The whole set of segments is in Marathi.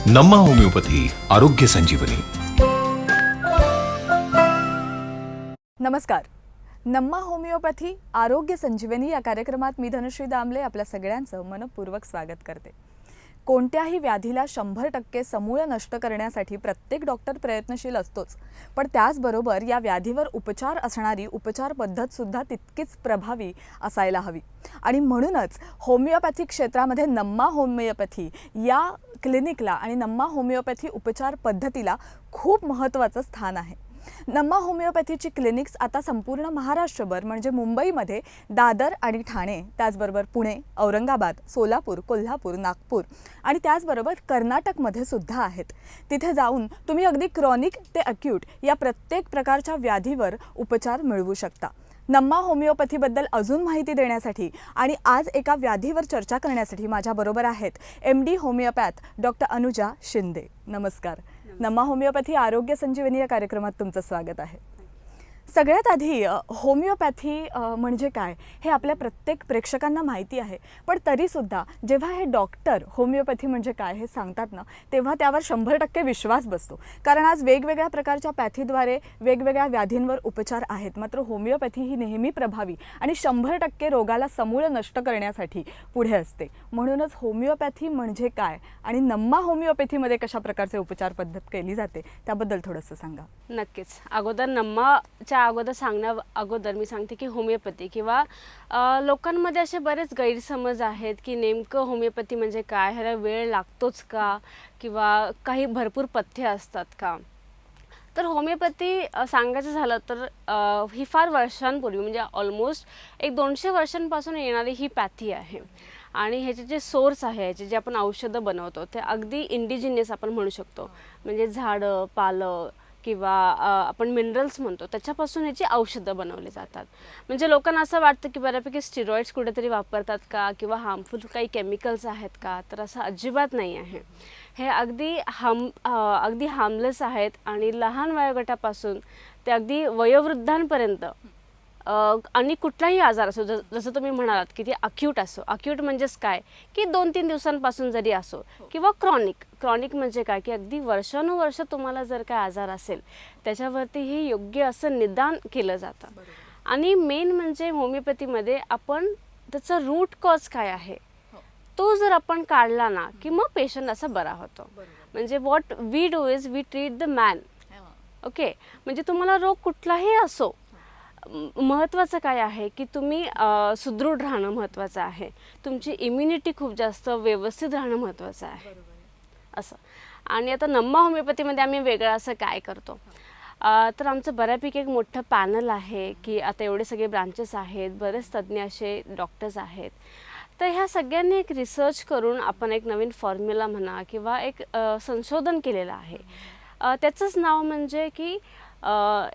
नम्मा होमिओपॅथी आरोग्य संजीवनी. नमस्कार. नम्मा होमिओपॅथी आरोग्य संजीवनी या कार्यक्रमात मी धनश्री दामले आपल्या सगळ्यांचं मनपूर्वक स्वागत करते. कोणत्याही व्याधीला 100% समूळ नष्ट करण्यासाठी प्रत्येक डॉक्टर प्रयत्नशील असतोच, पण त्याचबरोबर या व्याधीवर उपचार असणारी उपचार पद्धतसुद्धा तितकीच प्रभावी असायला हवी. आणि म्हणूनच होमिओपॅथी क्षेत्रामध्ये नम्मा होमिओपॅथी या क्लिनिकला आणि नम्मा होमिओपॅथी उपचार पद्धतीला खूप महत्त्वाचं स्थान आहे. नम्मा होमिओपॅथीची क्लिनिक्स आता संपूर्ण महाराष्ट्रभर म्हणजे मुंबईमध्ये दादर आणि ठाणे, त्याचबरोबर पुणे, औरंगाबाद, सोलापूर, कोल्हापूर, नागपूर आणि त्याचबरोबर कर्नाटकमध्ये सुद्धा आहेत. तिथे जाऊन तुम्ही अगदी क्रॉनिक ते अक्यूट या प्रत्येक प्रकारच्या व्याधीवर उपचार मिळवू शकता. नम्मा होमिओपॅथीबद्दल अजून माहिती देण्यासाठी आणि आज एका व्याधीवर चर्चा करण्यासाठी माझ्याबरोबर आहेत MD homeopath doctor Anuja Shinde. नमस्कार. नम्मा होमिओपॅथी आरोग्य संजीवनी या कार्यक्रमात तुमचं स्वागत आहे. सगळ्यात आधी होमिओपॅथी म्हणजे काय हे आपल्या प्रत्येक प्रेक्षकांना माहिती आहे, पण तरीसुद्धा जेव्हा हे डॉक्टर होमिओपॅथी म्हणजे काय हे सांगतात ना, तेव्हा त्यावर 100% विश्वास बसतो. कारण आज वेगवेगळ्या प्रकारच्या पॅथीद्वारे वेगवेगळ्या व्याधींवर उपचार आहेत, मात्र होमिओपॅथी ही नेहमी प्रभावी आणि 100% रोगाला समूळ नष्ट करण्यासाठी पुढे असते. म्हणूनच होमिओपॅथी म्हणजे काय आणि नम्मा होमिओपॅथीमध्ये कशा प्रकारचे उपचार पद्धत केली जाते त्याबद्दल थोडंसं सांगा. नक्कीच. अगोदर नम्माच्या अगोदर सांगण्या अगोदर मी सांगते की होमिओपॅथी किंवा लोकांमध्ये असे बरेच गैरसमज आहेत की नेमकं होमिओपॅथी म्हणजे काय, ह्याला वेळ लागतोच का किंवा काही भरपूर पथ्य असतात का. तर होमिओपॅथी सांगायचं झालं तर ही फार वर्षांपूर्वी म्हणजे ऑलमोस्ट एक 200 वर्षांपासून येणारी ही पॅथी आहे. आणि ह्याचे जे सोर्स आहे, ह्याचे जे आपण औषधं बनवतो ते अगदी इंडिजिनियस आपण म्हणू शकतो. म्हणजे झाडं, पालं किंवा आपण मिनरल्स म्हणतो त्याच्यापासून ह्याची औषधं बनवली जातात. म्हणजे लोकांना असं वाटतं की बऱ्यापैकी स्टिरॉइड्स कुठेतरी वापरतात का किंवा हार्मफुल काही केमिकल्स आहेत का, तर असं अजिबात नाही आहे. हे अगदी हार्मलेस आहेत आणि लहान वयोगटापासून ते अगदी वयोवृद्धांपर्यंत आणि कुठलाही आजार असो, जसं तुम्ही म्हणालात की ते अक्यूट असो. अक्यूट म्हणजेच काय की 2-3 दिवसांपासून जरी असो किंवा क्रॉनिक म्हणजे काय की अगदी वर्षानुवर्ष तुम्हाला जर काय आजार असेल त्याच्यावरतीही योग्य असं निदान केलं जातं. आणि मेन म्हणजे होमिओपॅथीमध्ये आपण त्याचा रूट कॉज काय आहे तो जर आपण काढला ना की मग पेशंट असा बरा होतो. म्हणजे what we do is we treat the man. Okay. म्हणजे तुम्हाला रोग कुठलाही असो, महत्त्वाचं काय आहे की तुम्ही सुदृढ राहणं महत्त्वाचं आहे. तुमची इम्युनिटी खूप जास्त व्यवस्थित राहणं महत्त्वाचं आहे असं. आणि आता नम्मा होमिओपॅथीमध्ये आम्ही वेगळं असं काय करतो, तर आमचं बऱ्यापैकी एक मोठं पॅनल आहे की आता एवढे सगळे ब्रांचेस आहेत, बरेच तज्ज्ञ असे डॉक्टर्स आहेत. तर ह्या सगळ्यांनी एक रिसर्च करून आपण एक नवीन फॉर्म्युला म्हणा किंवा एक संशोधन केलेलं आहे. त्याचंच नाव म्हणजे की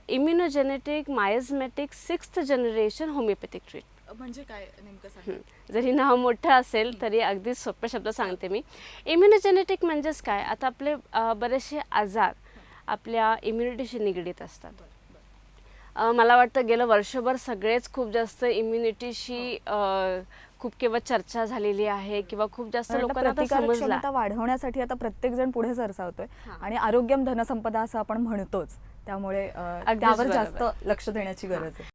immunogenetic miasmatic 6th generation homeopathic treat. म्हणजे काय नेमकं सांगा. जरी नाव मोठं असेल तरी अगदी सोप्या शब्दात सांगते मी. इम्युनोजेनेटिक म्हणजेच काय, आता आपले बरेचसे आजार आपल्या इम्युनिटीशी निगडीत असतात. मला वाटतं गेलं वर्षभर सगळेच खूप जास्त इम्युनिटीशी खूप किंवा चर्चा झालेली आहे किंवा खूप जास्त लोकांना आता समजलं. वाढवण्यासाठी आता प्रत्येक जण पुढे सरसावतोय आणि आरोग्यम धनसंपदा असं आपण म्हणतोच, त्यामुळे त्यावर जास्त लक्ष देण्याची गरज आहे.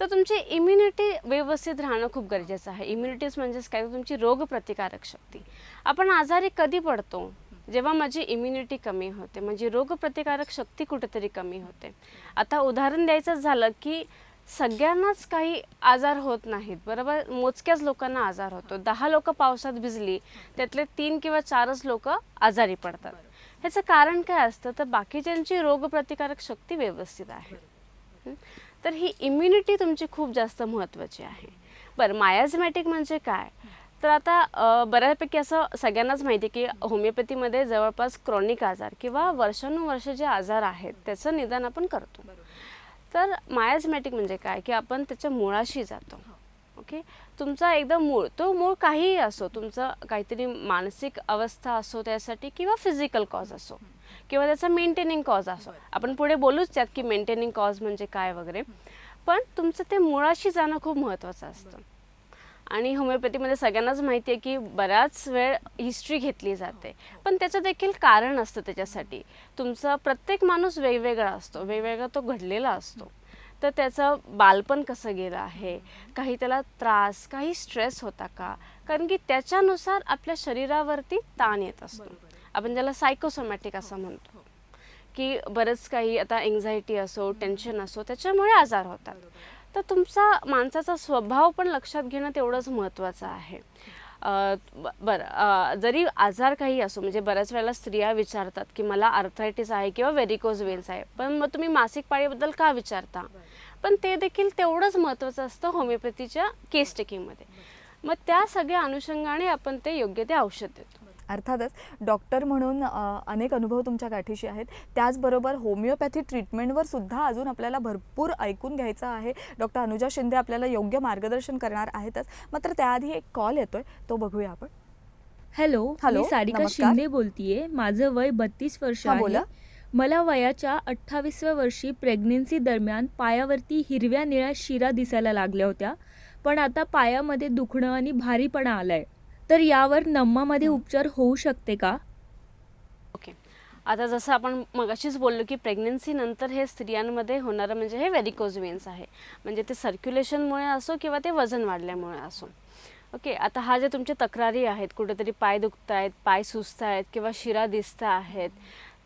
तर तुमची इम्युनिटी व्यवस्थित राहणं खूप गरजेचं आहे. इम्युनिटीज म्हणजेच काय, तुमची रोगप्रतिकारक शक्ती. आपण आजारी कधी पडतो, जेव्हा माझी इम्युनिटी कमी होते, म्हणजे रोगप्रतिकारक शक्ती कुठेतरी कमी होते. आता उदाहरण द्यायचं झालं की सगळ्यांनाच काही आजार होत नाहीत, बरोबर. मोजक्याच लोकांना आजार होतो. 10 लोक पावसात भिजली त्यातले 3 किंवा 4च लोक आजारी पडतात. ह्याचं कारण काय असतं, तर बाकीच्यांची रोगप्रतिकारक शक्ती व्यवस्थित आहे. तर ही इम्युनिटी तुमची खूप जास्त महत्त्वाची आहे. बरं, मायाझमॅटिक म्हणजे काय, तर आता बऱ्यापैकी असं सगळ्यांनाच माहिती आहे की होमिओपॅथीमध्ये जवळपास क्रॉनिक आजार किंवा वर्षानुवर्ष जे आजार आहेत त्याचं निदान आपण करतो. तर मायाझमॅटिक म्हणजे काय की आपण त्याच्या मुळाशी जातो. ओके. तुमचा एकदम मूळ काहीही असो, तुमचं काहीतरी मानसिक अवस्था असो त्यासाठी किंवा फिजिकल कॉज असो किंवा त्याचा मेंटेनिंग कॉज असो. आपण पुढे बोलूच त्यात की मेंटेनिंग कॉज म्हणजे काय वगैरे, पण तुमचं ते मुळाशी जाणं खूप महत्त्वाचं असतं. आणि होमिओपॅथीमध्ये सगळ्यांनाच माहिती आहे की बराच वेळ हिस्ट्री घेतली जाते, पण त्याचं देखील कारण असतं. त्याच्यासाठी तुमचा प्रत्येक माणूस वेगवेगळा असतो, वेगवेगळा तो घडलेला असतो. तर त्याचं बालपण कसं गेलं आहे, काही त्याला त्रास, काही स्ट्रेस होता का, कारण की त्याच्यानुसार आपल्या शरीरावरती ताण येत असतो. आपण ज्याला सायकोसोमॅटिक असं म्हणतो की बरंच काही, आता एन्झायटी असो, टेन्शन असो, त्याच्यामुळे आजार होतात. तर तुमचा माणसाचा स्वभाव पण लक्षात घेणं तेवढंच महत्त्वाचं आहे. जरी आजार काही असो, म्हणजे बऱ्याच वेळेला स्त्रिया विचारतात की मला आर्थरायटिस आहे किंवा व्हेरिकोज वेन्स आहे, पण मग तुम्ही मासिक पाळीबद्दल का विचारता? पण ते देखील तेवढंच महत्त्वाचं असतं होमिओपॅथीच्या केस टेकिंगमध्ये. मग त्या सगळ्या अनुषंगाने आपण ते योग्य ते औषध देतो. अर्थातच डॉक्टर म्हणून अनेक अनुभव तुमच्या गाठीशी आहेत. त्याचबरोबर होमिओपॅथी ट्रीटमेंटवर सुद्धा अजून आपल्याला भरपूर ऐकून घ्यायचं आहे. डॉक्टर अनुजा शिंदे आपल्याला योग्य मार्गदर्शन करणार आहेतच. मात्र त्याआधी एक कॉल येतोय, तो बघूया आपण. हॅलो, हॅलो, मी सारिका नमस्कार. शिंदे बोलतीये. माझं वय 32 वर्ष हा, आहे. बोला. मला वयाच्या 28व्या वर्षी प्रेग्नन्सी दरम्यान पायावरती हिरव्या निळ्या शिरा दिसायला लागल्या होत्या, पण आता पायामध्ये दुखणं आणि भारीपणा आलाय. तर यावर नम्मामध्ये उपचार होऊ शकते का? ओके, आता जसं आपण मगाशीच बोललो की प्रेग्नन्सी नंतर हे स्त्रियांमध्ये होणारं म्हणजे हे व्हेरिकोज वेन्स आहे. म्हणजे ते सर्क्युलेशनमुळे असो किंवा ते वजन वाढल्यामुळे असो. ओके, आता हा जे तुमच्या तक्रारी आहेत, कुठेतरी पाय दुखत आहेत, पाय सुस्त आहेत किंवा शिरा दिसत आहेत,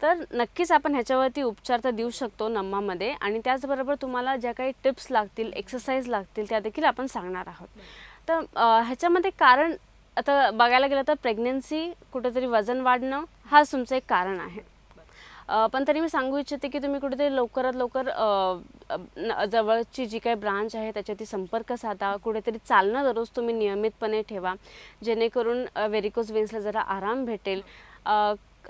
तर नक्कीच आपण ह्याच्यावरती उपचार तर देऊ शकतो नम्मामध्ये. आणि त्याचबरोबर तुम्हाला ज्या काही टिप्स लागतील, एक्सरसाइज लागतील, त्या देखील आपण सांगणार आहोत. तर ह्याच्यामध्ये कारण आता बघायला गेलं तर प्रेग्नन्सी, कुठेतरी वजन वाढणं, हाच तुमचं एक कारण आहे. पण तरी मी सांगू इच्छिते की तुम्ही कुठेतरी लवकरात लवकर जवळची जी काही ब्रांच आहे त्याच्याशी संपर्क साधा. कुठेतरी चालणं दररोज तुम्ही नियमितपणे ठेवा, जेणेकरून व्हेरिकोज वेन्सला जरा आराम भेटेल.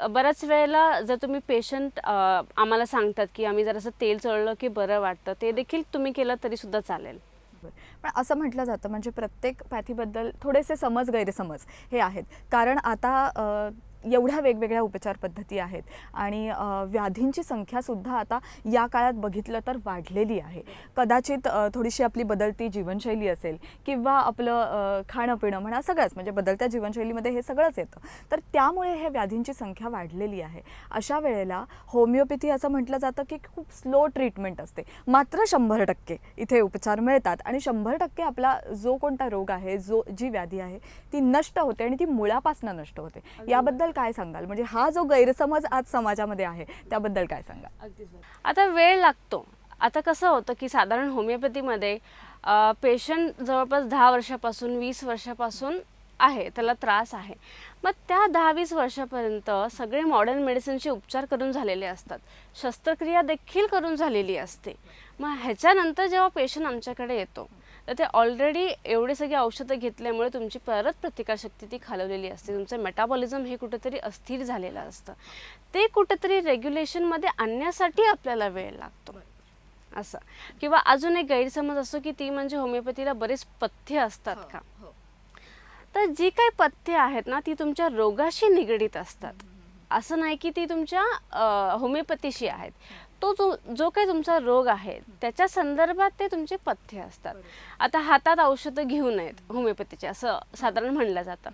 बऱ्याच वेळेला जर तुम्ही पेशंट आम्हाला सांगतात की आम्ही जरासं तेल चोळलं की बरं वाटतं, ते देखील तुम्ही केलं तरीसुद्धा चालेल. पण असं म्हटलं जातं, म्हणजे प्रत्येक पॅथीबद्दल थोडेसे समज गैरसमज हे आहेत. कारण आता एवढ्या वेगवेगळ्या उपचार पद्धती आहेत आणि व्याधींची संख्यासुद्धा आता या काळात बघितलं तर वाढलेली आहे. कदाचित थोडीशी आपली बदलती जीवनशैली असेल किंवा आपलं खाणं पिणं म्हणा, सगळंच म्हणजे बदलत्या जीवनशैलीमध्ये हे सगळंच येतं. तर त्यामुळे हे व्याधींची संख्या वाढलेली आहे. अशा वेळेला होमिओपॅथी असं म्हटलं जातं की खूप स्लो ट्रीटमेंट असते, मात्र 100% इथे उपचार मिळतात आणि 100% आपला जो कोणता रोग आहे, जी व्याधी आहे ती नष्ट होते आणि ती मुळापासून नष्ट होते. याबद्दल काय सांगाल? म्हणजे हा जो गैरसमज आज समाजामध्ये आहे त्याबद्दल काय सांगाल? आता वेळ लागतो. आता कसं होतं की साधारण होमिओपॅथीमध्ये पेशंट जवळपास 10 वर्षापासून 20 वर्षापासून आहे, त्याला त्रास आहे. मग त्या 10-20 वर्षापर्यंत सगळे मॉडर्न मेडिसिनचे उपचार करून झालेले असतात, शस्त्रक्रिया देखील करून झालेली असते. मग ह्याच्यानंतर जेव्हा पेशंट आमच्याकडे येतो तर ते ऑलरेडी एवढे सगळे औषधं घेतल्यामुळे तुमची परत प्रतिकारशक्ती ती खालवलेली असते. तुमचं मेटाबॉलिझम हे कुठेतरी अस्थिर झालेलं असतं. ते कुठेतरी रेग्युलेशनमध्ये आणण्यासाठी आपल्याला वेळ लागतो असं. किंवा अजून एक गैरसमज असतो की ती म्हणजे होमिओपॅथीला बरेच पथ्य असतात का? तर जी काही पथ्य आहेत ना, ती तुमच्या रोगाशी निगडीत असतात. असं नाही की ती तुमच्या होमिओपॅथीशी आहेत. जो काही तुमचा रोग आहे त्याच्या संदर्भात ते तुमचे पथ्य असतात. आता हातात औषधं घेऊ नयेत होमिओपॅथीचे, असं साधारण म्हणलं जातं.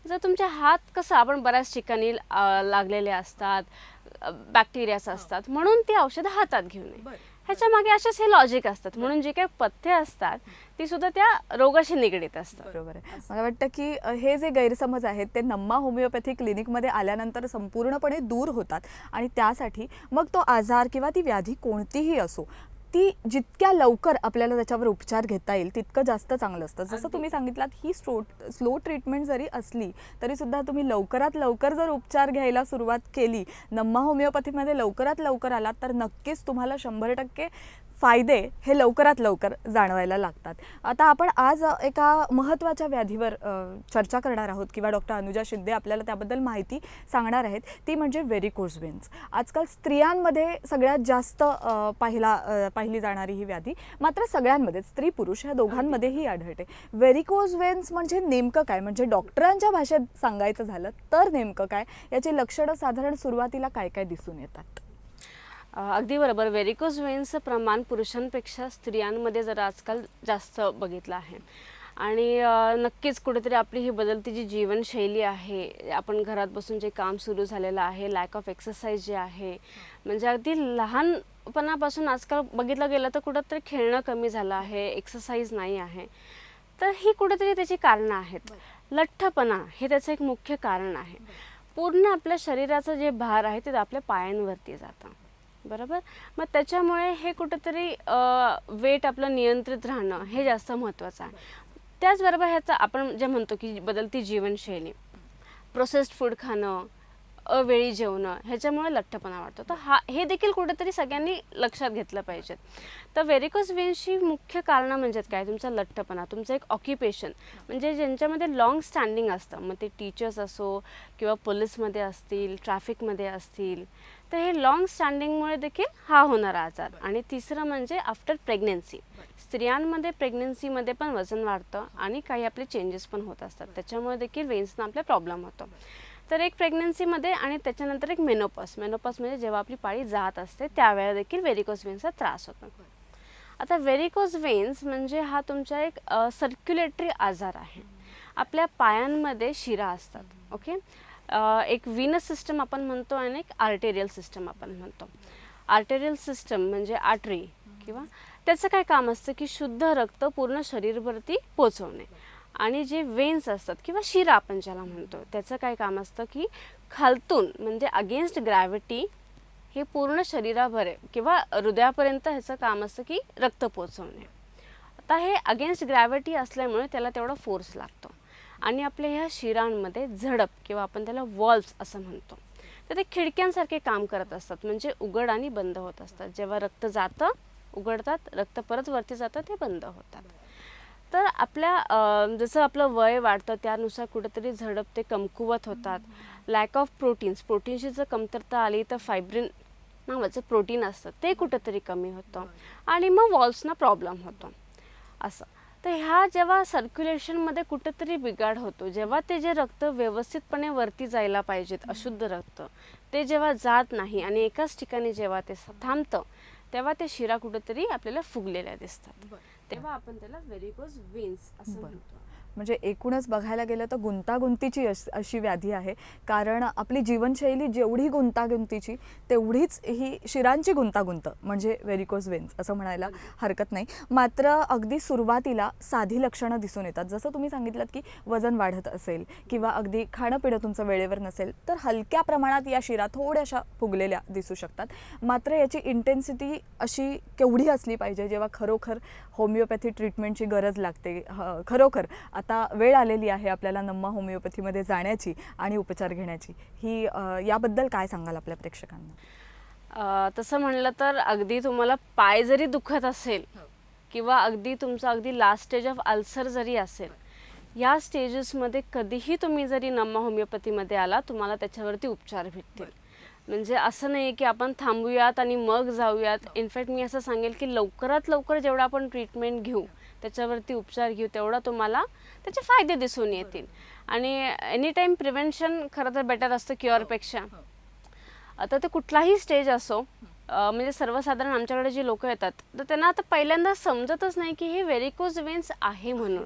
जर तुमचे हात कसं आपण बऱ्याच ठिकाणी लागलेले असतात, बॅक्टेरियाच असतात, म्हणून ती औषधं हातात घेऊ नये. ह्याच्या मागे असेच हे लॉजिक असतात. म्हणून जे काही पथ्य असतात ती सुद्धा त्या रोगाशी निगडीत असतात. बरोबर आहे. मला वाटतं की हे जे गैरसमज आहेत ते नम्मा होमिओपॅथी क्लिनिकमध्ये आल्यानंतर संपूर्णपणे दूर होतात आणि त्यासाठी मग तो आजार किंवा ती व्याधी कोणतीही असो, ती जितक्या लवकर आपल्याला त्याच्यावर उपचार घेता येईल तितकं जास्त चांगलं असतं. जसं तुम्ही सांगितलात, ही स्लो ट्रीटमेंट जरी असली तरीसुद्धा तुम्ही लवकरात लवकर जर उपचार घ्यायला सुरुवात केली, नम्मा होमिओपॅथीमध्ये लवकरात लवकर आलात, तर नक्कीच तुम्हाला 100% फायदे हे लवकरात लवकर जाणवायला लागतात. आता आपण आज एका महत्त्वाच्या व्याधीवर चर्चा करणार आहोत किंवा डॉक्टर अनुजा शिंदे आपल्याला त्याबद्दल माहिती सांगणार आहेत. ती म्हणजे व्हेरिकोज वेन्स. आजकाल स्त्रियांमध्ये सगळ्यात जास्त पाहिली जाणारी ही व्याधी, मात्र सगळ्यांमध्ये, स्त्री पुरुष ह्या दोघांमध्येही आढळते. व्हेरिकोज वेन्स म्हणजे नेमकं काय? म्हणजे डॉक्टरांच्या भाषेत सांगायचं झालं तर नेमकं काय? याची लक्षणं साधारण सुरुवातीला काय काय दिसून येतात? अगदी बरोबर. व्हेरिकोज वेन्सचं प्रमाण पुरुषांपेक्षा स्त्रियांमध्ये जरा आजकाल जास्त बघितलं आहे. आणि नक्कीच कुठेतरी आपली ही बदलती जी जीवनशैली आहे, आपण घरात बसून जे काम सुरू झालेलं आहे, लॅक ऑफ एक्सरसाइज जे आहे, म्हणजे अगदी लहानपणापासून आजकाल बघितलं गेलं तर कुठंतरी खेळणं कमी झालं आहे, एक्सरसाइज नाही आहे. तर ही कुठेतरी त्याची कारणं आहेत. लठ्ठपणा हे त्याचं एक मुख्य कारण आहे. पूर्ण आपल्या शरीराचं जे भार आहे ते आपल्या पायांवरती जातं, बरोबर. मग त्याच्यामुळे हे कुठेतरी वेट आपलं नियंत्रित राहणं हे जास्त महत्त्वाचं आहे. त्याचबरोबर ह्याचं आपण जे म्हणतो की बदलती जीवनशैली, प्रोसेस्ड फूड खाणं, अवेळी जेवणं, ह्याच्यामुळे लठ्ठपणा वाढतो. तर हे देखील कुठेतरी सगळ्यांनी लक्षात घेतलं पाहिजे. तर व्हेरिकोज वेन्सची मुख्य कारणं म्हणजे काय, तुमचा लठ्ठपणा, तुमचं एक ऑक्युपेशन म्हणजे ज्यांच्यामध्ये लॉंग स्टँडिंग असतं, मग ते टीचर्स असो किंवा पोलीसमध्ये असतील, ट्रॅफिकमध्ये असतील, तर हे लॉंग स्टँडिंगमुळे देखील हा होणारा आजार. आणि तिसरं म्हणजे आफ्टर प्रेग्नेन्सी, स्त्रियांमध्ये प्रेग्नेन्सीमध्ये पण वजन वाढतं आणि काही आपले चेंजेस पण होत असतात, त्याच्यामुळे देखील वेन्सना आपला प्रॉब्लेम होतो. तर एक प्रेग्नेन्सीमध्ये आणि त्याच्यानंतर एक मेनोपॉज म्हणजे जेव्हा आपली पाळी जात असते त्यावेळेला देखील व्हेरिकोज वेन्सचा त्रास होतो. आता व्हेरिकोज वेन्स म्हणजे हा तुमचा एक सर्क्युलेटरी आजार आहे. आपल्या पायांमध्ये शिरा असतात, ओके. एक व्हीनस सिस्टम आपण म्हणतो आणि एक आर्टेरियल सिस्टम आपण म्हणतो. आर्टेरियल सिस्टम म्हणजे आर्टरी किंवा त्याचं काय काम असतं की शुद्ध रक्त पूर्ण शरीरभरती पोचवणे. आणि जे वेन्स असतात किंवा शिरा आपण ज्याला म्हणतो, त्याचं काय काम असतं की खालतून म्हणजे अगेन्स्ट ग्रॅव्हिटी हे पूर्ण शरीराभर किंवा हृदयापर्यंत ह्याचं काम असतं की रक्त पोचवणे. आता हे अगेन्स्ट ग्रॅव्हिटी असल्यामुळे त्याला तेवढा फोर्स लागतो. आणि आपल्या ह्या शिरांमध्ये झडप किंवा आपण त्याला वॉल्व्स असं म्हणतो, तर ते खिडक्यांसारखे काम करत असतात, म्हणजे उघड आणि बंद होत असतात. जेव्हा रक्त जातं उघडतात, रक्त परत वरती जातं ते बंद होतात. तर आपल्या जसं आपलं वय वाढतं त्यानुसार कुठेतरी झडप ते कमकुवत होतात. लॅक ऑफ प्रोटीन्सची जर कमतरता आली तर फायब्रिन नावाचं प्रोटीन असतं ते कुठेतरी कमी होतं आणि मग वॉल्व्सना प्रॉब्लेम होतो असं. तर ह्या जेव्हा सर्क्युलेशनमध्ये कुठेतरी बिघाड होतो, जेव्हा ते जे रक्त व्यवस्थितपणे वरती जायला पाहिजेत, अशुद्ध रक्त ते जेव्हा जात नाही आणि एकाच ठिकाणी जेव्हा ते थांबतं, तेव्हा ते शिरा कुठेतरी आपल्याला फुगलेल्या दिसतात, तेव्हा आपण त्याला व्हेरिकोज वेन्स असं म्हणतो. म्हणजे एकूणच बघायला गेलं तर गुंतागुंतीची अशी व्याधी आहे. कारण आपली जीवनशैली जेवढी गुंतागुंतीची तेवढीच ही शिरांची गुंतागुंत म्हणजे व्हेरिकोज वेन्स असं म्हणायला हरकत नाही. मात्र अगदी सुरुवातीला साधी लक्षणं दिसून येतात. जसं तुम्ही सांगितलं की वजन वाढत असेल किंवा अगदी खाणं पिणं तुमचं वेळेवर नसेल तर हलक्या प्रमाणात या शिरा थोड्याशा फुगलेल्या दिसू शकतात. मात्र याची इंटेन्सिटी अशी केवढी असली पाहिजे जेव्हा खरोखर होमिओपॅथी ट्रीटमेंटची गरज लागते. खरोखर आता वेळ आलेली आहे आपल्याला नम्मा होमिओपॅथीमध्ये जाण्याची आणि उपचार घेण्याची. ही याबद्दल काय सांगाल आपल्या प्रेक्षकांना? तसं म्हणलं तर अगदी तुम्हाला पाय जरी दुखत असेल किंवा अगदी तुमचं अगदी लास्ट स्टेज ऑफ अल्सर जरी असेल, या स्टेजेसमध्ये कधीही तुम्ही जरी नम्मा होमिओपॅथीमध्ये आला तुम्हाला त्याच्यावरती उपचार भेटतील. म्हणजे असं नाही की आपण थांबूयात आणि मग जाऊयात. इनफॅक्ट मी असं सांगेल की लवकरात लवकर जेवढा आपण ट्रीटमेंट घेऊ, त्याच्यावरती उपचार घेऊ, तेवढा तुम्हाला त्याचे फायदे दिसून येतील. आणि एनी टाईम प्रिव्हेन्शन खरं तर बेटर असतं क्युअरपेक्षा. आता ते कुठलाही स्टेज असो, म्हणजे सर्वसाधारण आमच्याकडे जी लोक येतात तर त्यांना आता पहिल्यांदा समजतच नाही की हे व्हेरिकोज वेन्स आहे म्हणून.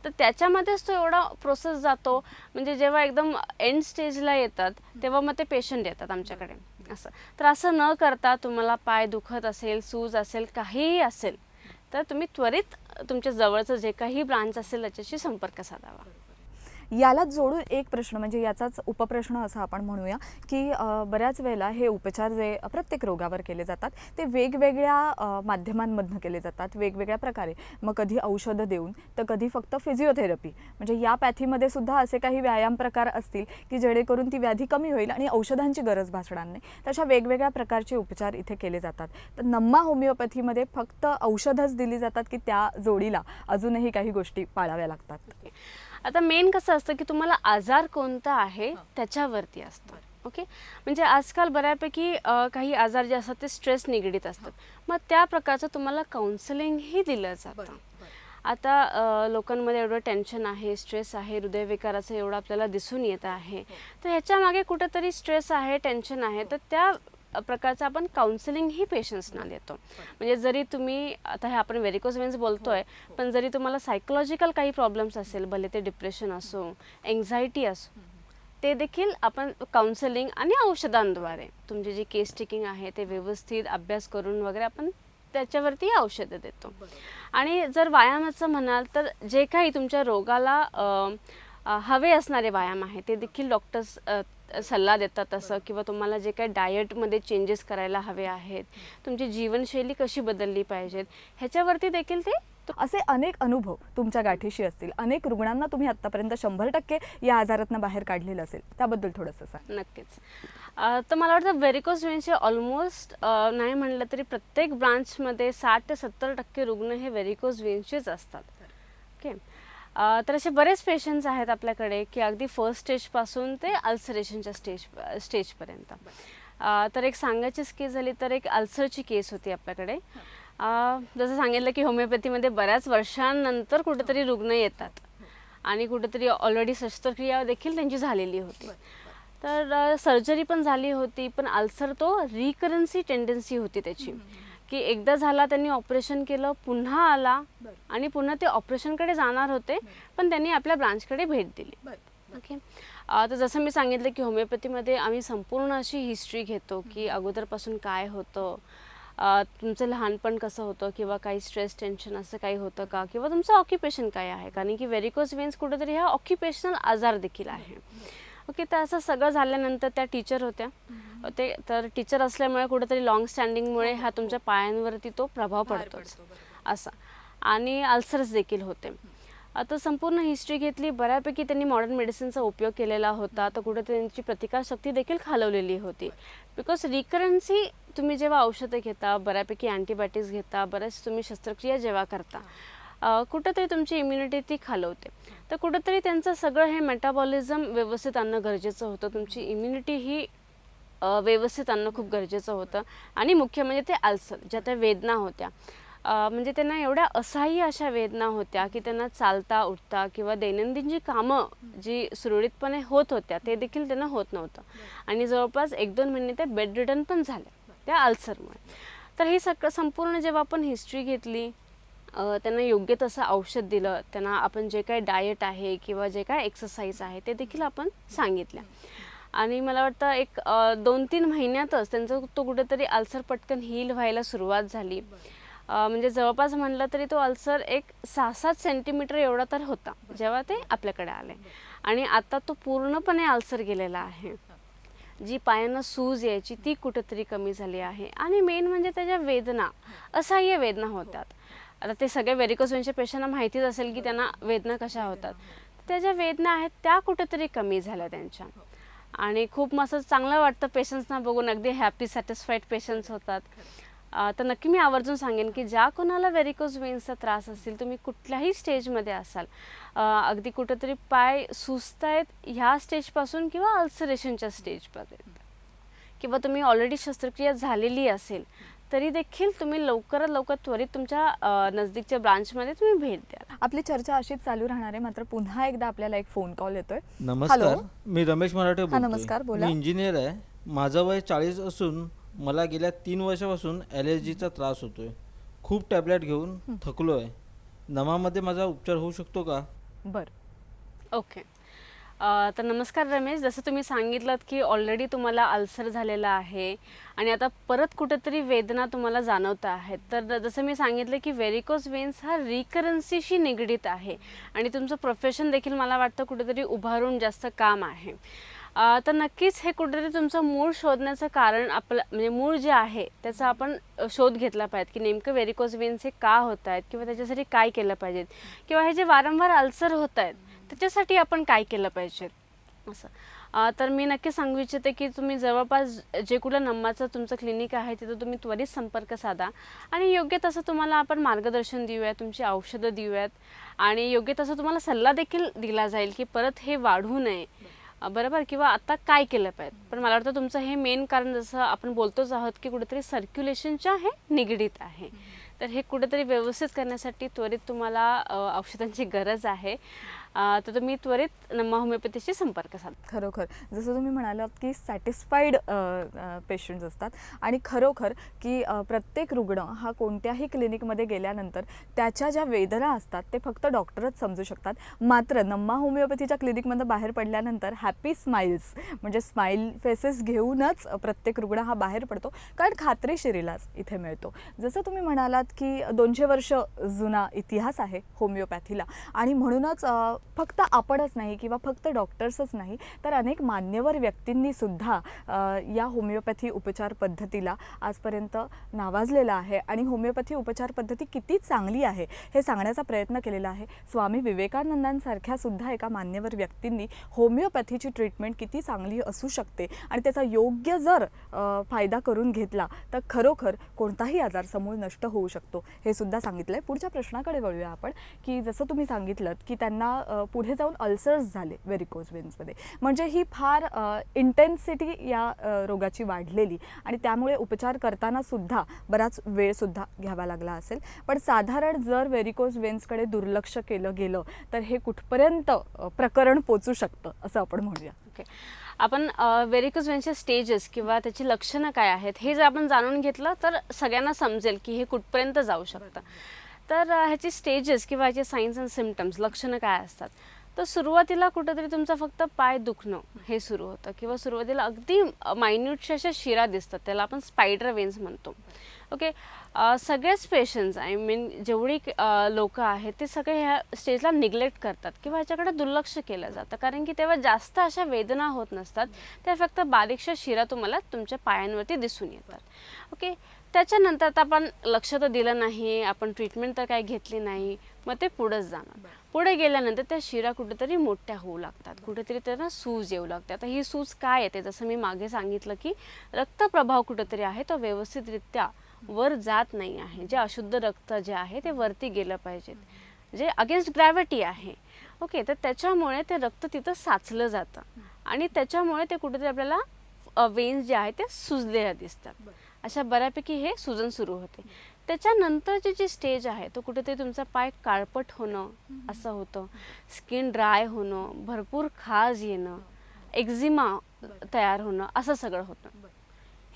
तर त्याच्यामध्येच तो एवढा प्रोसेस जातो. म्हणजे जेव्हा एकदम एंड स्टेजला येतात तेव्हा मग ते पेशंट येतात आमच्याकडे असं. तर असं न करता तुम्हाला पाय दुखत असेल, सूज असेल, काहीही असेल तर तुम्ही त्वरित तुमच्या जवळचं जे काही ब्रांच असेल त्याच्याशी संपर्क साधावा. याला जोडून एक प्रश्न म्हणजे याचाच उपप्रश्न असा आपण म्हणूया की बऱ्याच वेळेला हे उपचार जे प्रत्येक रोगावर केले जातात ते वेगवेगळ्या माध्यमांमधनं केले जातात, वेगवेगळ्या प्रकारे. मग कधी औषधं देऊन तर कधी फक्त फिजिओथेरपी. म्हणजे या पॅथीमध्ये सुद्धा असे काही व्यायाम प्रकार असतील की जेणेकरून ती व्याधी कमी होईल आणि औषधांची गरज भासणार नाही. तशा वेगवेगळ्या प्रकारचे उपचार इथे केले जातात. तर नम्मा होमिओपॅथीमध्ये फक्त औषधच दिली जातात की त्या जोडीला अजूनही काही गोष्टी पाळाव्या लागतात? आता मेन कसं असतं की तुम्हाला आजार कोणता आहे त्याच्यावरती असतं, ओके. म्हणजे आजकाल बऱ्यापैकी काही आजार जे असतात ते स्ट्रेस निगडीत असतात, मग त्या प्रकारचं तुम्हाला काउन्सिलिंगही दिलं जातं. आता लोकांमध्ये एवढं टेन्शन आहे, स्ट्रेस आहे, हृदयविकाराचं एवढं आपल्याला दिसून येत आहे. तर ह्याच्यामागे कुठेतरी स्ट्रेस आहे, टेन्शन आहे. तर त्या प्रकारचं आपण काउन्सिलिंगही पेशंट्सना देतो. म्हणजे जरी तुम्ही आता हे आपण व्हेरिकोज वेन्स बोलतोय, पण जरी तुम्हाला सायकोलॉजिकल काही प्रॉब्लेम्स असेल, भले ते डिप्रेशन असो, एन्झायटी असो, ते देखील आपण काउन्सिलिंग आणि औषधांद्वारे तुमची जी केस टेकिंग आहे ते व्यवस्थित अभ्यास करून वगैरे आपण त्याच्यावरती औषधं देतो. आणि जर व्यायामाचं म्हणाल तर जे काही तुमच्या रोगाला हवे असणारे व्यायाम आहे ते देखील डॉक्टर्स सल्ला देतात तसं, किंवा तुम्हाला जे काही डाएटमध्ये चेंजेस करायला हवे आहेत, तुमची जीवनशैली कशी बदलली पाहिजेत, ह्याच्यावरती देखील ते असे अनेक अनुभव तुमच्या गाठीशी असतील. अनेक रुग्णांना तुम्ही आत्तापर्यंत 100% या आजारातनं बाहेर काढलेलं असेल, त्याबद्दल थोडंसं सांग. नक्कीच. तर मला वाटतं व्हेरिकोज वेन्सचे ऑलमोस्ट नाही म्हणलं तरी प्रत्येक ब्रांचमध्ये 60 ते 70% रुग्ण हे व्हेरिकोज वेन्सचेच असतात. ओके. तर असे बरेच पेशंट्स आहेत आपल्याकडे की अगदी फर्स्ट स्टेजपासून ते अल्सरेशनच्या स्टेजपर्यंत. तर एक सांगायचीच केस झाली तर एक अल्सरची केस होती आपल्याकडे. जसं सांगितलं की होमिओपॅथीमध्ये बऱ्याच वर्षांनंतर कुठेतरी रुग्ण येतात आणि कुठेतरी ऑलरेडी शस्त्रक्रिया देखील त्यांची झालेली होती. तर सर्जरी पण झाली होती, पण अल्सर तो रिकरन्सी टेंडन्सी होती त्याची, की एकदा झाला त्यांनी ऑपरेशन केलं, पुन्हा आला आणि पुन्हा ते ऑपरेशनकडे जाणार होते, पण त्यांनी आपल्या ब्रांचकडे भेट दिली. ओके. तर जसं मी सांगितलं की होमिओपॅथीमध्ये आम्ही संपूर्ण अशी हिस्ट्री घेतो की अगोदरपासून काय होतं, तुमचं लहानपण कसं होतं, किंवा काही स्ट्रेस टेन्शन असं काही होतं का, किंवा तुमचं ऑक्युपेशन काय आहे, कारण की व्हेरिकोज वेन्स कुठेतरी हा ऑक्युपेशनल आजार देखील आहे. ओके. तर असं सगळं झाल्यानंतर त्या टीचर होत्या. ते तर टीचर असल्यामुळे कुठेतरी लॉंग स्टँडिंगमुळे हा तुमच्या पायांवरती तो प्रभाव पडतोच असा, आणि अल्सर्स देखील होते. आता संपूर्ण हिस्ट्री घेतली, बऱ्यापैकी त्यांनी मॉडर्न मेडिसिनचा उपयोग केलेला होता, तर कुठे त्यांची प्रतिकारशक्ती देखील खालवलेली होती. बिकॉज रिकरन्सी तुम्ही जेव्हा औषधं घेता, बऱ्यापैकी अँटीबायोटिक्स घेता, बऱ्याच तुम्ही शस्त्रक्रिया जेव्हा करता, कुठंतरी तुमची इम्युनिटी ती खालवते. तर कुठंतरी त्यांचं सगळं हे मेटाबॉलिझम व्यवस्थित आणणं गरजेचं होतं, तुमची इम्युनिटी ही व्यवस्थित आणणं खूप गरजेचं होतं. आणि मुख्य म्हणजे ते अल्सर, ज्या त्या वेदना होत्या, म्हणजे त्यांना एवढ्या असह्य अशा वेदना होत्या की त्यांना चालता उठता किंवा दैनंदिन जी कामं जी सुरळीतपणे होत होत्या ते देखील त्यांना होत नव्हतं, आणि जवळपास 1-2 महिने ते बेड रिडन पण झाले त्या अल्सरमुळे. तर ही संपूर्ण जेव्हा आपण हिस्ट्री घेतली, त्यांना योग्य तसं औषध दिलं, त्यांना आपण जे काही डाएट आहे किंवा जे काय एक्सरसाइज आहे ते देखील आपण सांगितल्या, आणि मला वाटतं एक 2-3 महिन्यातच त्यांचं तो कुठेतरी अल्सर पटकन हील व्हायला सुरुवात झाली. म्हणजे जवळपास म्हणलं तरी तो अल्सर एक 6-7 सेंटीमीटर एवढा तर होता जेव्हा ते आपल्याकडे आले, आणि आता तो पूर्णपणे अल्सर गेलेला आहे. जी पायांना सूज यायची ती कुठेतरी कमी झाली आहे, आणि मेन म्हणजे त्याच्या वेदना, असह्य वेदना होतात. आता ते सगळे व्हेरिकोज वेन्सच्या पेशंटना माहितीच असेल की त्यांना वेदना कशा होतात. त्या ज्या वेदना आहेत त्या कुठेतरी कमी झाल्या त्यांच्या, आणि खूप मस्त चांगलं वाटतं पेशंट्सना बघून, अगदी हॅपी सॅटिस्फाईड पेशंट्स होतात. तर नक्की मी आवर्जून सांगेन की ज्या कोणाला व्हेरिकोज वेन्सचा त्रास असेल, तुम्ही कुठल्याही स्टेजमध्ये असाल, अगदी कुठेतरी पाय सुजतायत ह्या स्टेजपासून किंवा अल्सरेशनच्या स्टेजपर्यंत, किंवा तुम्ही ऑलरेडी शस्त्रक्रिया झालेली असेल तरी देखील तुम्ही लवकरात लवकर त्वरित तुमच्या नजदीकच्या ब्रांचमध्ये तुम्ही भेट द्या. आपली चर्चा अशीच चालू राहणार आहे, मात्र पुन्हा एकदा आपल्याला एक फोन कॉल येतोय. नमस्कार, हॅलो. मी रमेश मराठे बोलतोय. नमस्कार, बोला. मी इंजिनियर आहे. माझं वय 40 असून मला गेल्या 3 वर्षापासून ॲलर्जीचा त्रास होतोय. खूप टॅबलेट घेऊन थकलोय. नमामध्ये माझा उपचार होऊ शकतो का? बरं. ओके. तर नमस्कार रमेश, जसं तुम्ही सांगितलं की ऑलरेडी तुम्हाला अल्सर झालेला आहे आणि आता परत कुठेतरी वेदना तुम्हाला जाणवत आहेत, तर जसं मी सांगितलं की व्हेरिकोज वेन्स हा रिकरन्सीशी निगडीत आहे, आणि तुमचं प्रोफेशन देखील मला वाटतं कुठेतरी उभारून जास्त काम आहे. तर नक्कीच हे कुठेतरी तुमचं मूळ शोधण्याचं कारण, आपलं म्हणजे मूळ जे आहे त्याचा आपण शोध घेतला पाहिजे की नेमकं व्हेरिकोज वेन्स हे का होत आहेत, किंवा त्याच्यासाठी काय केलं पाहिजे, किंवा हे जे वारंवार अल्सर होत आहेत त्याच्यासाठी आपण काय केलं पाहिजे असं. तर मी नक्की सांगू इच्छिते की तुम्ही जवळपास जे कुठलं नम्माचं तुमचं क्लिनिक आहे तिथं तुम्ही त्वरित संपर्क साधा, आणि योग्य तसं तुम्हाला आपण मार्गदर्शन देऊयात, तुमची औषधं देऊयात, आणि योग्य तसं तुम्हाला सल्ला देखील दिला जाईल की परत हे वाढू नये, बरोबर, किंवा आता काय केलं पाहिजे. पण मला वाटतं तुमचं हे मेन कारण, जसं आपण बोलतोच आहोत की कुठेतरी सर्क्युलेशनच्या हे निगडीत आहे, तर हे कुठेतरी व्यवस्थित करण्यासाठी त्वरित तुम्हाला औषधांची गरज आहे. तर तुम्ही त्वरित नमा होमिओपॅथीशी संपर्क साधा. खरोखर जसं तुम्ही म्हणालात की सॅटिस्फाईड पेशंट्स असतात आणि खरोखर की प्रत्येक रुग्ण हा कोणत्याही क्लिनिकमध्ये गेल्यानंतर त्याच्या ज्या वेदना असतात ते फक्त डॉक्टरच समजू शकतात. मात्र नमा होमिओपॅथीच्या क्लिनिकमधून बाहेर पडल्यानंतर हॅपी स्माइल्स म्हणजे स्माइल फेसेस घेऊनच प्रत्येक रुग्ण हा बाहेर पडतो, कारण खात्रीशीर इलाज इथे मिळतो. जसं तुम्ही म्हणालात की 200 वर्ष जुना इतिहास आहे होमिओपॅथीला आणि म्हणूनच फक्त आपणच नाही किंवा फक्त डॉक्टर्सच नाही तर अनेक मान्यवर व्यक्तींनी सुद्धा या होमिओपॅथी उपचार पद्धतीला आजपर्यंत नावाजलेलं आहे आणि होमिओपॅथी उपचार पद्धती किती चांगली आहे हे सांगण्याचा प्रयत्न केलेला आहे. स्वामी विवेकानंदांसारख्या सुद्धा एका मान्यवर व्यक्तींनी होमिओपॅथीची ट्रीटमेंट किती चांगली असू शकते आणि त्याचा योग्य जर फायदा करून घेतला तर खरोखर कोणताही आजार समूळ नष्ट होऊ शकतो हे सुद्धा सांगितलं आहे. पुढच्या प्रश्नाकडे वळूया आपण की जसं तुम्ही सांगितलं की त्यांना पुढे जाऊन अल्सर्स झाले व्हेरिकोज वेन्समध्ये, म्हणजे ही फार इंटेन्सिटी या रोगाची वाढलेली आणि त्यामुळे उपचार करताना सुद्धा बराच वेळसुद्धा घ्यावा लागला असेल. पण साधारण जर व्हेरिकोज वेन्सकडे दुर्लक्ष केलं गेलं तर हे कुठपर्यंत प्रकरण पोचू शकतं असं आपण म्हणूया. ओके, आपण व्हेरिकोज वेन्सचे स्टेजेस किंवा त्याची लक्षणं काय आहेत हे जर आपण जाणून घेतलं तर सगळ्यांना समजेल की हे कुठपर्यंत जाऊ शकतं. तर ह्याची स्टेजेस किंवा ह्याचे सायन्स अँड सिम्पटम्स लक्षणं काय असतात. तर सुरुवातीला कुठंतरी तुमचा फक्त पाय दुखणं हे सुरू होतं किंवा सुरुवातीला अगदी मायन्यूटशा अशा शिरा दिसतात, त्याला आपण स्पायडर वेन्स म्हणतो. ओके, सगळेच पेशंट्स आय मीन जेवढी लोक आहेत ते सगळे ह्या स्टेजला निग्लेक्ट करतात किंवा ह्याच्याकडे दुर्लक्ष केलं जातं, कारण की तेव्हा जास्त अशा वेदना होत नसतात, त्या फक्त बारीकशा शिरा तुम्हाला तुमच्या पायांवरती दिसून येतात. ओके, त्याच्यानंतर आता आपण लक्ष तर दिलं नाही, आपण ट्रीटमेंट तर काही घेतली नाही, मग ते पुढंच जाणार. पुढे गेल्यानंतर त्या शिरा कुठेतरी मोठ्या होऊ लागतात, कुठेतरी त्यांना सूज येऊ लागते. आता ही सूज काय येते, जसं मी मागे सांगितलं की रक्तप्रभाव कुठेतरी आहे तो व्यवस्थितरित्या वर जात नाही आहे. जे अशुद्ध रक्त जे आहे ते वरती गेलं पाहिजे, जे अगेन्स्ट ग्रॅव्हिटी आहे. ओके, तर त्याच्यामुळे ते रक्त तिथं साचलं जातं आणि त्याच्यामुळे ते कुठेतरी आपल्याला वेन्स जे आहे ते सुजलेल्या दिसतात. अशा बऱ्यापैकी हे सुजन सुरू होते. त्याच्यानंतरची जी स्टेज आहे तो कुठेतरी तुमचा पाय काळपट होणं असं होतं, स्किन ड्राय होणं, भरपूर खाज येणं, एक्झिमा तयार होणं असं सगळं होतं.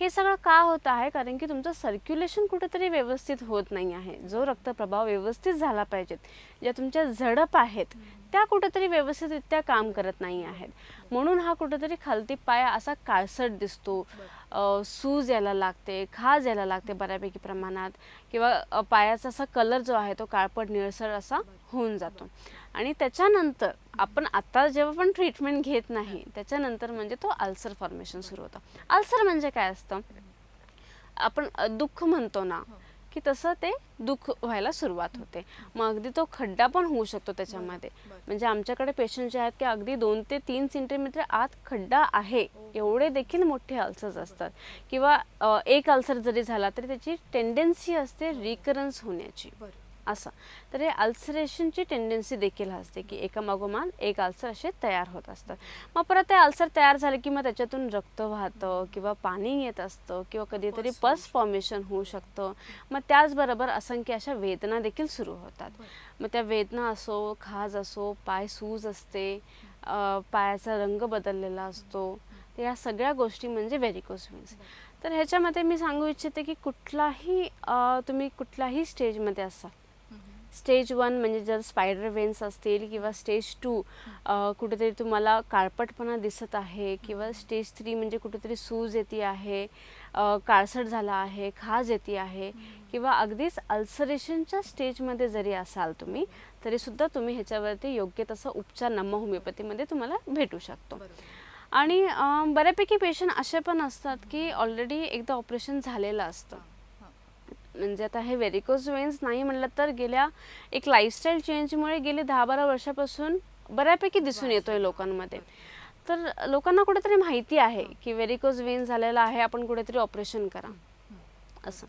हे सगळं का होत आहे, कारण की तुमचं सर्क्युलेशन कुठेतरी व्यवस्थित होत नाही आहे. जो रक्तप्रभाव व्यवस्थित झाला पाहिजेत, ज्या तुमच्या झडप आहेत त्या कुठेतरी व्यवस्थितरित्या काम करत नाही आहेत, म्हणून हा कुठेतरी खालती पाय असा काळसट दिसतो, सूज यायला लागते, खाज यायला लागते बऱ्यापैकी प्रमाणात, किंवा पायाचा असा कलर जो आहे तो काळपट निळसर असा होऊन जातो. आणि त्याच्यानंतर आपण आता जेव्हा पण ट्रीटमेंट घेत नाही त्याच्यानंतर म्हणजे तो अल्सर फॉर्मेशन सुरू होतं. अल्सर म्हणजे काय असतं, आपण दुःख म्हणतो ना की तसं ते दुःख व्हायला सुरुवात होते. मग अगदी तो खड्डा पण होऊ शकतो त्याच्यामध्ये. म्हणजे आमच्याकडे पेशंट जे आहेत की अगदी 2 ते 3 सेंटीमीटर आत खड्डा आहे एवढे देखील मोठे अल्सर्स असतात. किंवा एक अल्सर जरी झाला तरी त्याची टेंडन्सी असते रिकरन्स होण्याची असं. तर हे अल्सरेशनची टेंडन्सी देखील असते की एकामागोमाग एक अल्सर असे तयार होत असतात. मग परत ते अल्सर तयार झाले की मग त्याच्यातून रक्त वाहतं किंवा पाणी येत असतं किंवा कधीतरी पस फॉर्मेशन होऊ शकतं. मग त्याचबरोबर असंख्य अशा वेदना देखील सुरू होतात. मग त्या वेदना असो, खाज असो, पाय सूज असते, पायाचा रंग बदललेला असतो, तर या सगळ्या गोष्टी म्हणजे व्हेरिकोज वेन्स. तर ह्याच्यामध्ये मी सांगू इच्छिते की तुम्ही कुठल्याही स्टेजमध्ये असाल, स्टेज 1 म्हणजे जर स्पायडर वेन्स असतील किंवा स्टेज 2 कुठेतरी तुम्हाला काळपटपणा दिसत आहे किंवा स्टेज 3 म्हणजे कुठेतरी सूज येते आहे, काळसट झाला आहे, खाज येते आहे किंवा अगदीच अल्सरेशनच्या स्टेजमध्ये जरी असाल तुम्ही तरीसुद्धा तुम्ही ह्याच्यावरती योग्य तसा उपचार नमा होमिओपॅथीमध्ये तुम्हाला भेटू शकतो. आणि बऱ्यापैकी पेशंट असे पण असतात की ऑलरेडी एकदा ऑपरेशन झालेलं असतं. म्हणजे आता हे व्हेरिकोज वेन्स नाही म्हणलं तर गेल्या एक लाईफस्टाईल चेंजमुळे गेले 10-12 वर्षापासून बऱ्यापैकी दिसून येतोय लोकांमध्ये. तर लोकांना कुठेतरी माहिती आहे की व्हेरिकोज वेन्स झालेला आहे, आपण कुठेतरी ऑपरेशन करा असं.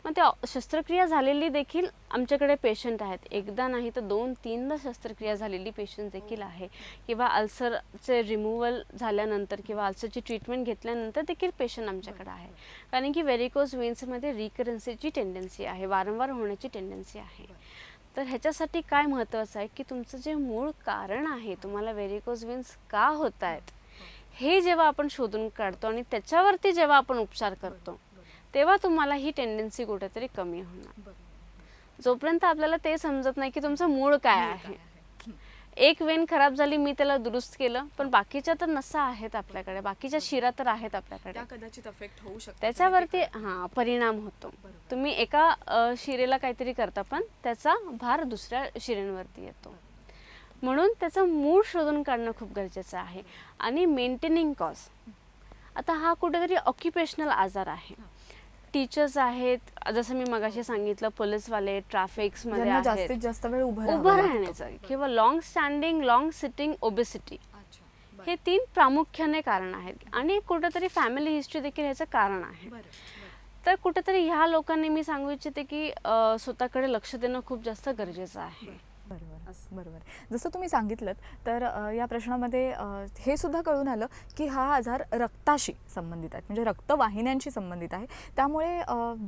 मग त्या शस्त्रक्रिया झालेली देखील आमच्याकडे पेशंट आहेत. एकदा नाही तर 2-3दा शस्त्रक्रिया झालेली पेशंट देखील आहे. किंवा अल्सरचे रिमूव्हल झाल्यानंतर किंवा अल्सरची ट्रीटमेंट घेतल्यानंतर देखील पेशंट आमच्याकडे आहे. कारण की व्हेरिकोज वेन्समध्ये रिकरन्सीची टेंडन्सी आहे, वारंवार होण्याची टेंडन्सी आहे. तर ह्याच्यासाठी काय महत्त्वाचं आहे की तुमचं जे मूळ कारण आहे, तुम्हाला व्हेरिकोज वेन्स का होत आहेत, हे जेव्हा आपण शोधून काढतो आणि त्याच्यावरती जेव्हा आपण उपचार करतो, तेव्हा तुम्हाला ही टेंडन्सी कुठेतरी कमी होणार. जोपर्यंत आपल्याला ते समजत नाही की तुमचं मूळ काय आहे. एक वेन खराब झाली, मी त्याला दुरुस्त केलं, पण बाकीच्या तर नसा आहेत आपल्याकडे, बाकीच्या शिरा तर आहेत आपल्याकडे, त्या कदाचित अफेक्ट होऊ शकतात. त्याच्यावरती परिणाम होतो. तुम्ही एका शिरेला काहीतरी करता, पण त्याचा भार दुसऱ्या शिरेंवरती येतो. म्हणून त्याचं मूळ शोधून काढणं खूप गरजेचं आहे. आणि मेंटेनिंग कॉज, आता हा कुठेतरी ऑक्युपेशनल आजार आहे. टीचर्स आहेत, जसं मी मगाशी सांगितलं, पोलीसवाले, ट्रॅफिक्समध्ये ज्यांना आहेत, जास्तीत जास्त वेळ उभं राहण्याचं, किंवा long standing, long sitting, obesity, हे 3 प्रामुख्याने कारण आहेत. आणि कुठेतरी फॅमिली हिस्ट्री देखील ह्याचं कारण आहे. तर कुठेतरी ह्या लोकांनी मी सांगू इच्छिते की स्वतःकडे लक्ष देणं खूप जास्त गरजेचं आहे. बरोबर. जसं तुम्ही सांगितलं तर या प्रश्नामध्ये हे सुद्धा कळून आलं की हा आजार रक्ताशी संबंधित आहे, म्हणजे रक्तवाहिन्यांशी संबंधित आहे. त्यामुळे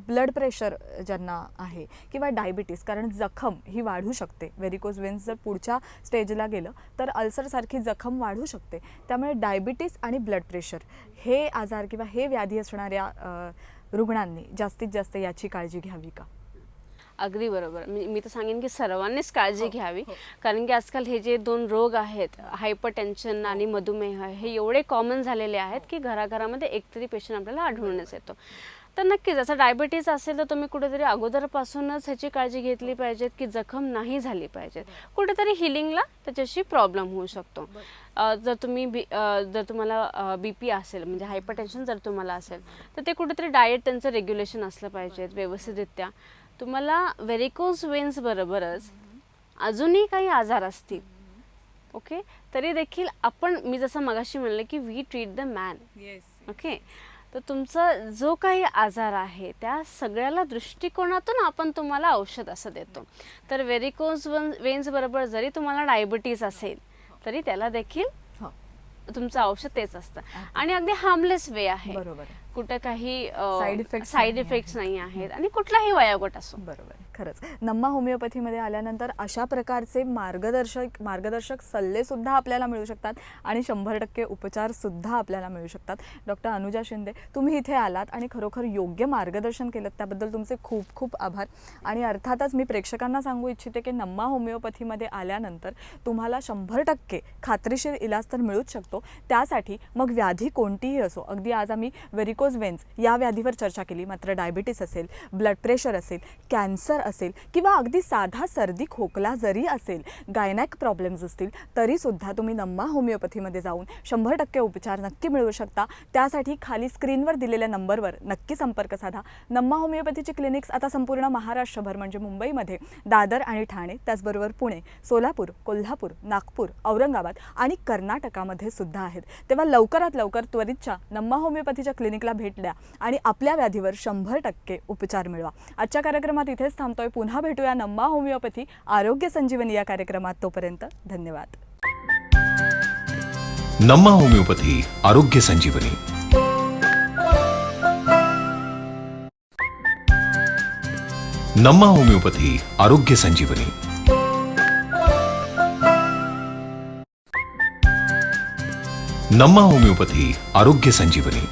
ब्लड प्रेशर ज्यांना आहे किंवा डायबिटीस, कारण जखम ही वाढू शकते. व्हेरिकोज वेन्स जर पुढच्या स्टेजला गेलं तर अल्सरसारखी जखम वाढू शकते. त्यामुळे डायबिटीस आणि ब्लड प्रेशर हे आजार किंवा हे व्याधी असणाऱ्या रुग्णांनी जास्तीत जास्त याची काळजी घ्यावी का? अगदी बरोबर. मी तर सांगेन की सर्वांनीच काळजी घ्यावी, कारण की आजकाल हे जे 2 रोग आहेत, हायपरटेन्शन आणि मधुमेह, हे एवढे कॉमन झालेले आहेत की घराघरामध्ये एकतरी पेशंट आपल्याला आढळूनच येतो. तर नक्कीच जसं डायबिटीज असेल तर तुम्ही कुठेतरी अगोदरपासूनच ह्याची काळजी घेतली पाहिजेत की जखम नाही झाली पाहिजेत. कुठेतरी हिलिंगला त्याच्याशी प्रॉब्लेम होऊ शकतो. जर तुम्हाला BP असेल, म्हणजे हायपरटेन्शन जर तुम्हाला असेल, तर ते कुठेतरी डाएट त्यांचं रेग्युलेशन असलं पाहिजे व्यवस्थितरित्या. तुम्हाला व्हेरिकोज वेन्स बरोबरच अजूनही काही आजार असतील, ओके, तरी देखील मी जसं मगाशी म्हणलं की we treat the man, okay. तर तुमचा जो काही आजार आहे त्या सगळ्याला दृष्टिकोनातून आपण तुम्हाला औषध असं देतो. तर व्हेरिकोज वेन्स बरोबर जरी तुम्हाला डायबिटीज असेल तरी त्याला देखील तुमचं औषध तेच असतं. आणि अगदी हार्मलेस वे आहे, बरोबर. कुठं काही साईड इफेक्ट्स नाही आहेत आणि कुठलाही वयोगट असो. बरोबर. खरंच नम्मा होमिओपॅथीमध्ये आल्यानंतर अशा प्रकारचे मार्गदर्शक सल्ले सुद्धा आपल्याला मिळू शकतात आणि 100% उपचार सुद्धा आपल्याला मिळू शकतात. डॉक्टर अनुजा शिंदे, तुम्ही इथे आलात आणि खरोखर योग्य मार्गदर्शन केलं, त्याबद्दल तुमचे खूप खूप आभार. आणि अर्थातच मी प्रेक्षकांना सांगू इच्छिते की नम्मा होमिओपॅथीमध्ये आल्यानंतर तुम्हाला 100% खात्रीशीर इलाज तर मिळूच शकतो. त्यासाठी मग व्याधी कोणतीही असो, अगदी आज आम्ही व्हेरिकोज वेन्स या व्याधीवर चर्चा केली, मात्र डायबिटीस असेल, ब्लड प्रेशर असेल, कॅन्सर असेल किंवा अगदी साधा सर्दी खोकला जरी असेल, गायनॅक प्रॉब्लेम्स असतील, तरीसुद्धा तुम्ही नम्मा होमिओपॅथीमध्ये जाऊन 100% उपचार नक्की मिळवू शकता. त्यासाठी खाली स्क्रीनवर दिलेल्या नंबरवर नक्की संपर्क साधा. नम्मा होमिओपॅथीची क्लिनिक्स आता संपूर्ण महाराष्ट्रभर, म्हणजे मुंबईमध्ये दादर आणि ठाणे, त्याचबरोबर पुणे, सोलापूर, कोल्हापूर, नागपूर, औरंगाबाद आणि कर्नाटकामध्ये सुद्धा आहेत. तेव्हा लवकरात लवकर त्वरितच्या नम्मा होमिओपॅथीच्या क्लिनिकला भेट द्या आणि आपल्या व्याधीवर 100% उपचार मिळवा. आजच्या कार्यक्रमात इथेच थांबतोय. पुन्हा भेटूया नम्मा होमिओपॅथी आरोग्य संजीवनी या कार्यक्रमात. तोपर्यंत धन्यवाद. नम्मा होमिओपॅथी आरोग्य संजीवनी. नम्मा होमिओपॅथी आरोग्य संजीवनी. नम्मा होमिओपॅथी आरोग्य संजीवनी.